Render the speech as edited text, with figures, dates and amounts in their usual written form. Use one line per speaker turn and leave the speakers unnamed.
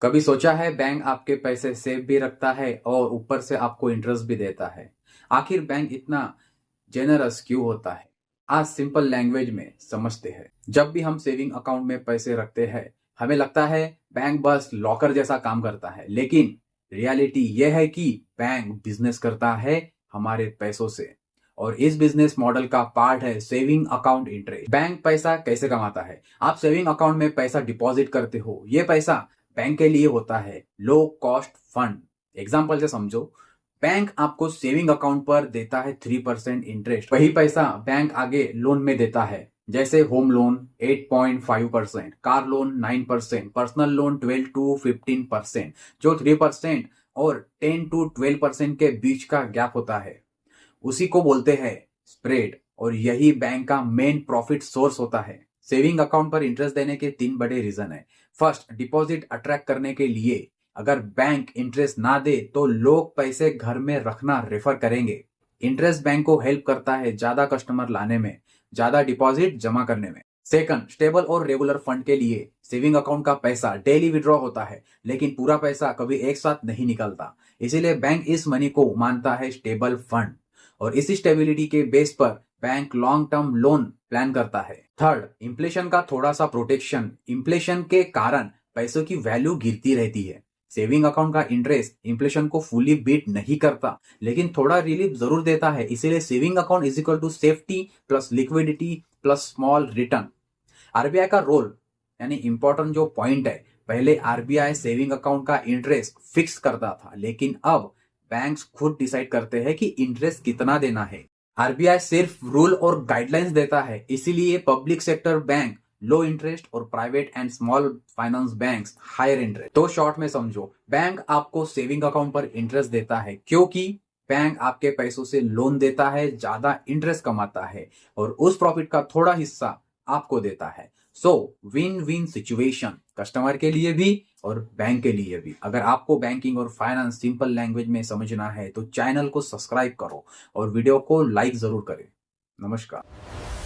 कभी सोचा है बैंक आपके पैसे सेफ भी रखता है और ऊपर से आपको इंटरेस्ट भी देता है। आखिर बैंक इतना जेनरस क्यों होता है? आज सिंपल लैंग्वेज में समझते हैं। जब भी हम सेविंग अकाउंट में पैसे रखते हैं, हमें लगता है बैंक बस लॉकर जैसा काम करता है, लेकिन रियलिटी यह है कि बैंक बिजनेस करता है हमारे पैसों से। और इस बिजनेस मॉडल का पार्ट है सेविंग अकाउंट इंटरेस्ट। बैंक पैसा कैसे कमाता है? आप सेविंग अकाउंट में पैसा डिपॉजिट करते हो, ये पैसा बैंक के लिए होता है लो कॉस्ट फंड। एग्जाम्पल से समझो, बैंक आपको सेविंग अकाउंट पर देता है 3% इंटरेस्ट। वही पैसा बैंक आगे लोन में देता है, जैसे home loan 8.5%, car loan 9%, personal loan 12 to 15%। जो 3% और 10 to 12% के बीच का गैप होता है, उसी को बोलते हैं स्प्रेड। और यही बैंक का मेन प्रॉफिट सोर्स होता है। सेविंग अकाउंट पर इंटरेस्ट देने के 3 बड़े रीजन है। फर्स्ट, डिपॉजिट अट्रैक्ट करने के लिए। अगर बैंक इंटरेस्ट ना दे तो लोग पैसे घर में रखना रेफर करेंगे। इंटरेस्ट बैंक को हेल्प करता है ज्यादा कस्टमर लाने में, ज्यादा डिपॉजिट जमा करने में। सेकंड, स्टेबल और रेगुलर फंड के लिए। सेविंग अकाउंट का पैसा डेली विड्रॉ होता है, लेकिन पूरा पैसा कभी एक साथ नहीं निकलता। इसीलिए बैंक इस मनी को मानता है स्टेबल फंड, और इसी स्टेबिलिटी के बेस पर bank long term loan plan करता है। थर्ड, इन्फ्लेशन का थोड़ा सा प्रोटेक्शन। इन्फ्लेशन के कारण पैसों की वैल्यू गिरती रहती है। सेविंग अकाउंट का इंटरेस्ट इन्फ्लेशन को फुली बीट नहीं करता, लेकिन थोड़ा रिलीफ जरूर देता है। इसीलिए saving account is equal to safety plus liquidity plus small return. RBI का रोल यानी इंपॉर्टेंट जो पॉइंट है, पहले आरबीआई सेविंग अकाउंट का इंटरेस्ट फिक्स करता था, लेकिन अब बैंक्स खुद डिसाइड करते हैं कि इंटरेस्ट कितना देना है। आरबीआई सिर्फ रूल और गाइडलाइंस देता है, इसीलिए public sector bank low interest और private and small finance banks higher interest. तो शॉर्ट में समझो, बैंक आपको सेविंग अकाउंट पर इंटरेस्ट देता है क्योंकि बैंक आपके पैसों से लोन देता है, ज्यादा इंटरेस्ट कमाता है और उस प्रॉफिट का थोड़ा हिस्सा आपको देता है। सो विन विन सिचुएशन, कस्टमर के लिए भी और बैंक के लिए भी। अगर आपको बैंकिंग और फाइनेंस सिंपल लैंग्वेज में समझना है तो चैनल को सब्सक्राइब करो और वीडियो को लाइक जरूर करें। नमस्कार।